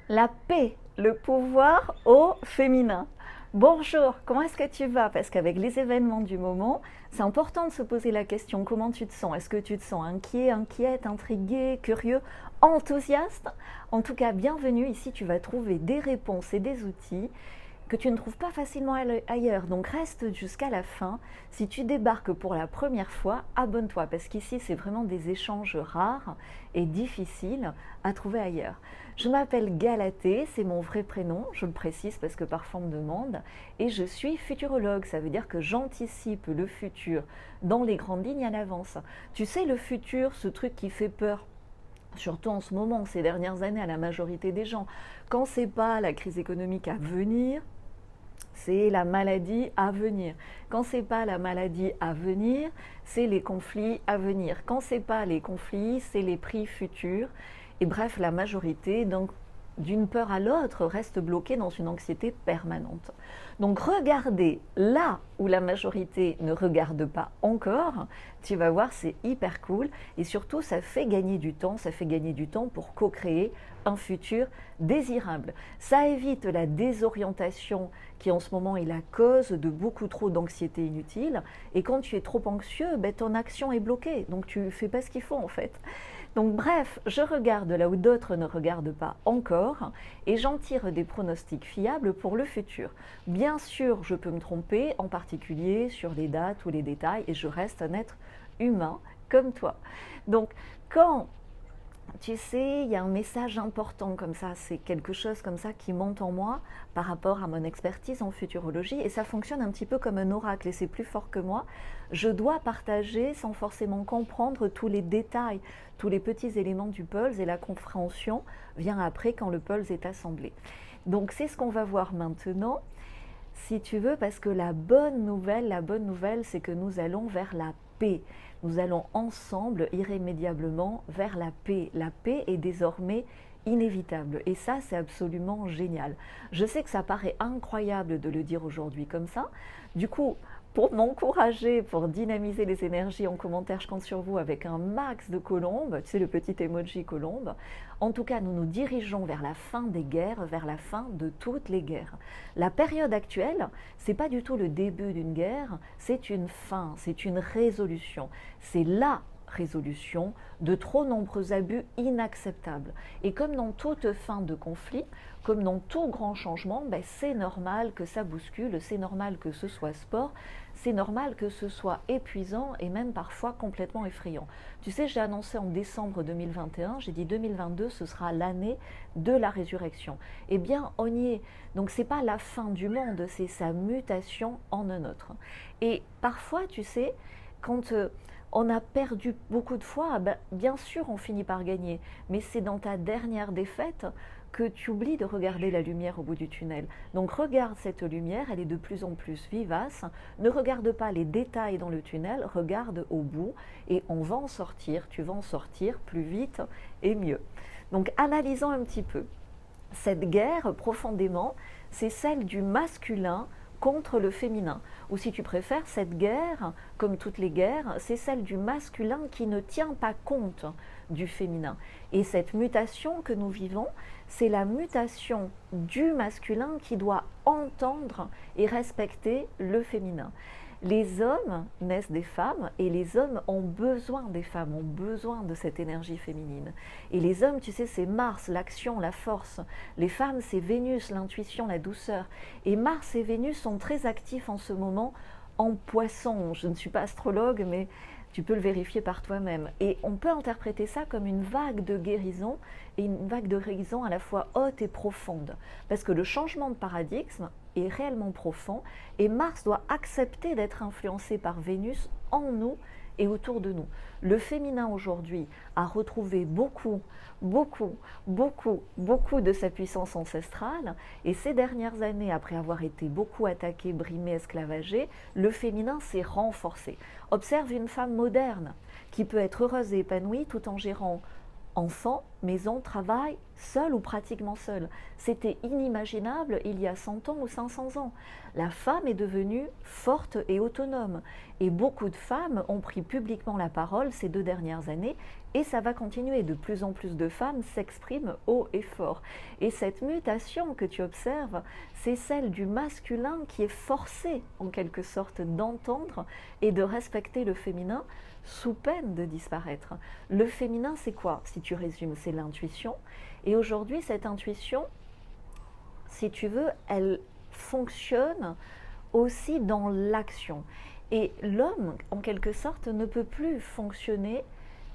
La paix, le pouvoir au féminin. Bonjour, comment est-ce que tu vas? Parce qu'avec les événements du moment, c'est important de se poser la question comment tu te sens? Est-ce que tu te sens inquiet, inquiète, intrigué, curieux, enthousiaste? En tout cas, bienvenue. Ici, tu vas trouver des réponses et des outils que tu ne trouves pas facilement ailleurs. Donc reste jusqu'à la fin. Si tu débarques pour la première fois, abonne-toi parce qu'ici c'est vraiment des échanges rares et difficiles à trouver ailleurs. Je m'appelle Galatée, c'est mon vrai prénom, je le précise parce que parfois on me demande, et je suis futurologue, ça veut dire que j'anticipe le futur dans les grandes lignes à l'avance. Tu sais, le futur, ce truc qui fait peur, surtout en ce moment, ces dernières années, à la majorité des gens, quand c'est pas la crise économique à venir, c'est la maladie à venir. Quand c'est pas la maladie à venir, c'est les conflits à venir. Quand c'est pas les conflits, c'est les prix futurs. Et bref, la majorité, donc d'une peur à l'autre, reste bloquée dans une anxiété permanente. Donc regardez là où la majorité ne regarde pas encore, tu vas voir, c'est hyper cool. Et surtout, ça fait gagner du temps, ça fait gagner du temps pour co-créer un futur désirable. Ça évite la désorientation qui en ce moment est la cause de beaucoup trop d'anxiété inutile. Et quand tu es trop anxieux, ben, ton action est bloquée. Donc tu ne fais pas ce qu'il faut en fait. Donc bref, je regarde là où d'autres ne regardent pas encore et j'en tire des pronostics fiables pour le futur. Bien sûr, je peux me tromper, en particulier sur les dates ou les détails, et je reste un être humain comme toi. Donc quand tu sais, il y a un message important comme ça, c'est quelque chose comme ça qui monte en moi par rapport à mon expertise en futurologie et ça fonctionne un petit peu comme un oracle et c'est plus fort que moi. Je dois partager sans forcément comprendre tous les détails, tous les petits éléments du pulse et la compréhension vient après quand le pulse est assemblé. Donc c'est ce qu'on va voir maintenant, si tu veux, parce que la bonne nouvelle, c'est que nous allons vers la paix. Nous allons ensemble, irrémédiablement, vers la paix. La paix est désormais inévitable. Et ça, c'est absolument génial. Je sais que ça paraît incroyable de le dire aujourd'hui comme ça. Du coup, pour m'encourager, pour dynamiser les énergies en commentaire, je compte sur vous avec un max de colombes, tu sais le petit emoji colombe. En tout cas, nous nous dirigeons vers la fin des guerres, vers la fin de toutes les guerres. La période actuelle, c'est pas du tout le début d'une guerre, c'est une fin, c'est une résolution. C'est la résolution de trop nombreux abus inacceptables. Et comme dans toute fin de conflit, comme dans tout grand changement, ben c'est normal que ça bouscule, c'est normal que ce soit sport, c'est normal que ce soit épuisant et même parfois complètement effrayant. Tu sais, j'ai annoncé en décembre 2021, j'ai dit 2022, ce sera l'année de la résurrection. Eh bien, on y est. Donc, c'est pas la fin du monde, c'est sa mutation en un autre. Et parfois, tu sais, quand on a perdu beaucoup de fois, ben, bien sûr, on finit par gagner. Mais c'est dans ta dernière défaite que tu oublies de regarder la lumière au bout du tunnel. Donc regarde cette lumière, elle est de plus en plus vivace. Ne regarde pas les détails dans le tunnel, regarde au bout et on va en sortir. Tu vas en sortir plus vite et mieux. Donc analysons un petit peu. Cette guerre, profondément, c'est celle du masculin contre le féminin. Ou si tu préfères, cette guerre, comme toutes les guerres, c'est celle du masculin qui ne tient pas compte du féminin. Et cette mutation que nous vivons, c'est la mutation du masculin qui doit entendre et respecter le féminin. Les hommes naissent des femmes et les hommes ont besoin des femmes, ont besoin de cette énergie féminine. Et les hommes, tu sais, c'est Mars, l'action, la force. Les femmes, c'est Vénus, l'intuition, la douceur. Et Mars et Vénus sont très actifs en ce moment en Poisson. Je ne suis pas astrologue, mais tu peux le vérifier par toi-même. Et on peut interpréter ça comme une vague de guérison, et une vague de guérison à la fois haute et profonde. Parce que le changement de paradigme est réellement profond, et Mars doit accepter d'être influencé par Vénus en nous et autour de nous. Le féminin aujourd'hui a retrouvé beaucoup de sa puissance ancestrale, et ces dernières années, après avoir été beaucoup attaqué, brimé, esclavagé, le féminin s'est renforcé. Observe une femme moderne qui peut être heureuse et épanouie tout en gérant Enfants, maison, travail, seul ou pratiquement seul. C'était inimaginable il y a 100 ans ou 500 ans. La femme est devenue forte et autonome. Et beaucoup de femmes ont pris publiquement la parole ces 2 dernières années et ça va continuer. De plus en plus de femmes s'expriment haut et fort. Et cette mutation que tu observes, c'est celle du masculin qui est forcé en quelque sorte d'entendre et de respecter le féminin sous peine de disparaître. Le féminin, c'est quoi? Si tu résumes, c'est l'intuition. Et aujourd'hui, cette intuition, si tu veux, elle fonctionne aussi dans l'action. Et l'homme, en quelque sorte, ne peut plus fonctionner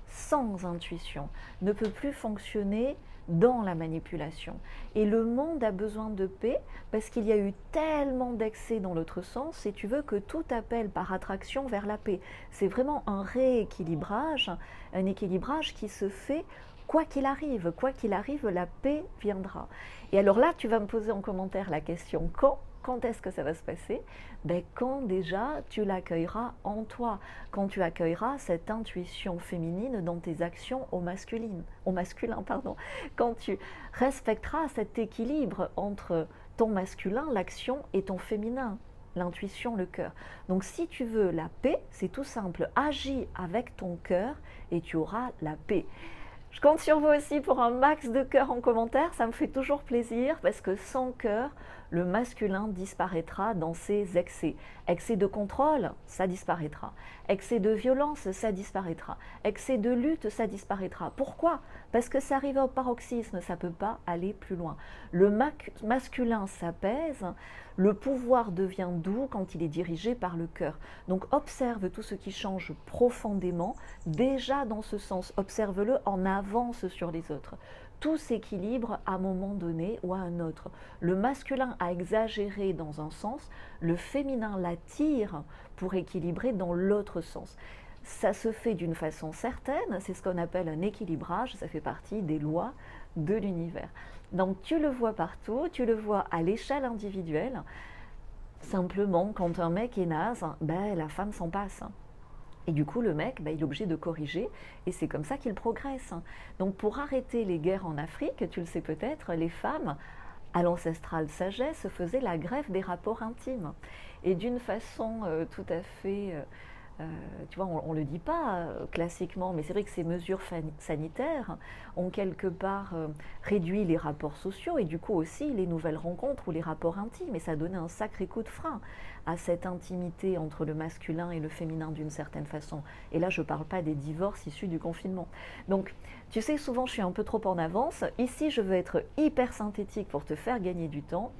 sans intuition, ne peut plus fonctionner dans la manipulation. Et le monde a besoin de paix parce qu'il y a eu tellement d'excès dans l'autre sens, si tu veux, que tout appelle par attraction vers la paix. C'est vraiment un rééquilibrage, un équilibrage qui se fait quoi qu'il arrive, la paix viendra. Et alors là, tu vas me poser en commentaire la question quand est-ce que ça va se passer? Quand déjà tu l'accueilleras en toi, quand tu accueilleras cette intuition féminine dans tes actions au masculin, quand tu respecteras cet équilibre entre ton masculin, l'action, et ton féminin, l'intuition, le cœur. Donc si tu veux la paix, c'est tout simple, agis avec ton cœur et tu auras la paix. Je compte sur vous aussi pour un max de cœur en commentaire, ça me fait toujours plaisir parce que sans cœur, le masculin disparaîtra dans ses excès. Excès de contrôle, ça disparaîtra. Excès de violence, ça disparaîtra. Excès de lutte, ça disparaîtra. Pourquoi? Parce que ça arrive au paroxysme, ça ne peut pas aller plus loin. Le masculin s'apaise, le pouvoir devient doux quand il est dirigé par le cœur. Donc observe tout ce qui change profondément, déjà dans ce sens, observe-le en avance sur les autres. Tout s'équilibre à un moment donné ou à un autre. Le masculin a exagéré dans un sens, le féminin l'attire pour équilibrer dans l'autre sens. Ça se fait d'une façon certaine, c'est ce qu'on appelle un équilibrage, ça fait partie des lois de l'univers. Donc tu le vois partout, tu le vois à l'échelle individuelle. Simplement, quand un mec est naze, la femme s'en passe. Et du coup, le mec, il est obligé de corriger, et c'est comme ça qu'il progresse. Donc pour arrêter les guerres en Afrique, tu le sais peut-être, les femmes, à l'ancestrale sagesse, faisaient la greffe des rapports intimes. Et d'une façon tout à fait... tu vois, on ne le dit pas classiquement, mais c'est vrai que ces mesures sanitaires ont quelque part réduit les rapports sociaux et du coup aussi les nouvelles rencontres ou les rapports intimes. Et ça a donné un sacré coup de frein à cette intimité entre le masculin et le féminin d'une certaine façon. Et là, je ne parle pas des divorces issus du confinement. Donc, tu sais, souvent je suis un peu trop en avance. Ici, je veux être hyper synthétique pour te faire gagner du temps.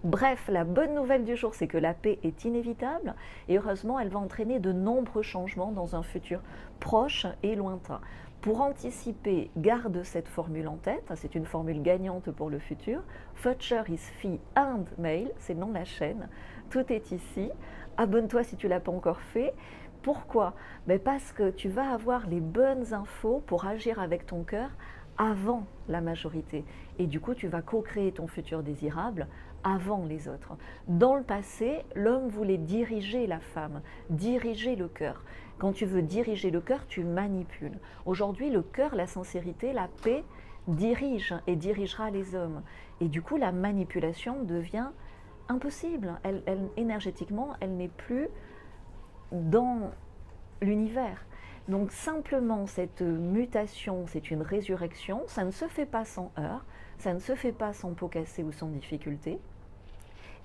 Bref, la bonne nouvelle du jour, c'est que la paix est inévitable et heureusement, elle va entraîner de nombreux changements dans un futur proche et lointain. Pour anticiper, garde cette formule en tête, c'est une formule gagnante pour le futur. Future is fee and mail, c'est le nom de la chaîne, tout est ici. Abonne-toi si tu ne l'as pas encore fait. Pourquoi? Parce que tu vas avoir les bonnes infos pour agir avec ton cœur avant la majorité. Et du coup, tu vas co-créer ton futur désirable avant les autres. Dans le passé, l'homme voulait diriger la femme, diriger le cœur. Quand tu veux diriger le cœur, tu manipules. Aujourd'hui, le cœur, la sincérité, la paix dirige et dirigera les hommes. Et du coup, la manipulation devient impossible. Énergétiquement, elle n'est plus dans l'univers. Donc simplement, cette mutation, c'est une résurrection, ça ne se fait pas sans heurts, ça ne se fait pas sans pot cassé ou sans difficulté.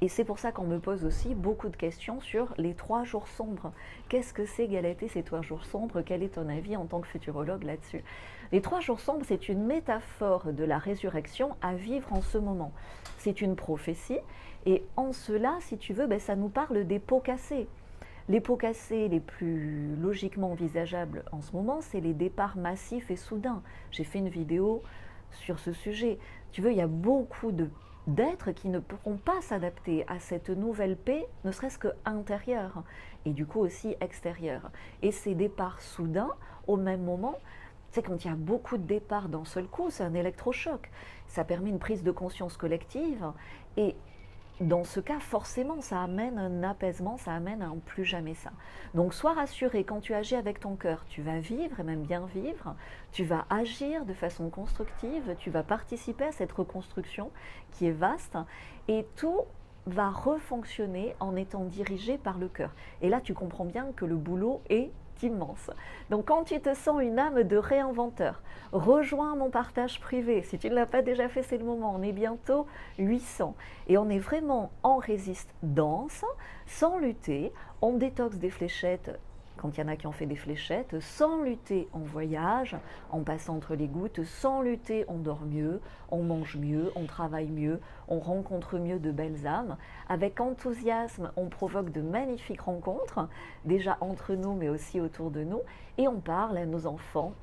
Et c'est pour ça qu'on me pose aussi beaucoup de questions sur les 3 jours sombres. Qu'est-ce que c'est, Galatée, ces 3 jours sombres? Quel est ton avis en tant que futurologue là-dessus? Les 3 jours sombres, c'est une métaphore de la résurrection à vivre en ce moment. C'est une prophétie, et en cela, si tu veux, ça nous parle des pots cassés. Les pots cassés les plus logiquement envisageables en ce moment, c'est les départs massifs et soudains. J'ai fait une vidéo sur ce sujet. Tu veux, il y a beaucoup d'êtres qui ne pourront pas s'adapter à cette nouvelle paix, ne serait-ce que intérieure, et du coup aussi extérieure. Et ces départs soudains, au même moment, c'est quand il y a beaucoup de départs d'un seul coup, c'est un électrochoc. Ça permet une prise de conscience collective, et dans ce cas, forcément, ça amène un apaisement, ça amène à un plus jamais ça. Donc, sois rassuré, quand tu agis avec ton cœur, tu vas vivre et même bien vivre, tu vas agir de façon constructive, tu vas participer à cette reconstruction qui est vaste et tout va refonctionner en étant dirigé par le cœur. Et là, tu comprends bien que le boulot est immense. Donc quand tu te sens une âme de réinventeur, rejoins mon partage privé. Si tu ne l'as pas déjà fait, c'est le moment. On est bientôt 800 et on est vraiment en résistance, sans lutter. On détoxe des fléchettes quand il y en a qui ont fait des fléchettes, sans lutter on voyage, en passant entre les gouttes, sans lutter on dort mieux, on mange mieux, on travaille mieux, on rencontre mieux de belles âmes. Avec enthousiasme, on provoque de magnifiques rencontres, déjà entre nous mais aussi autour de nous, et on parle à nos enfants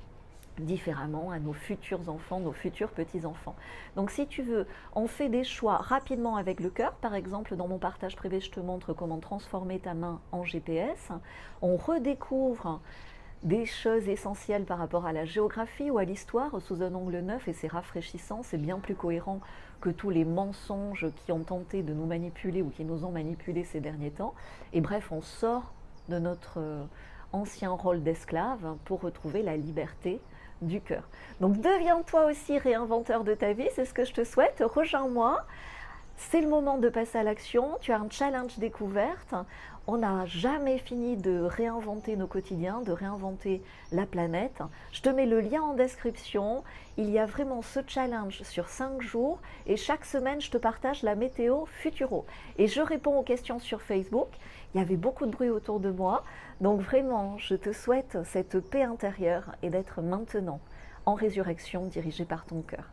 différemment, à nos futurs enfants, nos futurs petits-enfants. Donc si tu veux, on fait des choix rapidement avec le cœur. Par exemple, dans mon partage privé, je te montre comment transformer ta main en GPS. On redécouvre des choses essentielles par rapport à la géographie ou à l'histoire sous un angle neuf et c'est rafraîchissant, c'est bien plus cohérent que tous les mensonges qui ont tenté de nous manipuler ou qui nous ont manipulés ces derniers temps. Et bref, on sort de notre ancien rôle d'esclave pour retrouver la liberté du cœur. Donc deviens toi aussi réinventeur de ta vie, c'est ce que je te souhaite. Rejoins-moi, c'est le moment de passer à l'action. Tu as un challenge découverte. On n'a jamais fini de réinventer nos quotidiens, de réinventer la planète. Je te mets le lien en description. Il y a vraiment ce challenge sur 5 jours et chaque semaine, je te partage la météo Futuro. Et je réponds aux questions sur Facebook. Il y avait beaucoup de bruit autour de moi. Donc vraiment, je te souhaite cette paix intérieure et d'être maintenant en résurrection dirigée par ton cœur.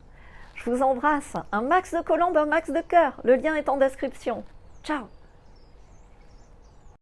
Je vous embrasse. Un max de colombes, un max de cœur. Le lien est en description. Ciao!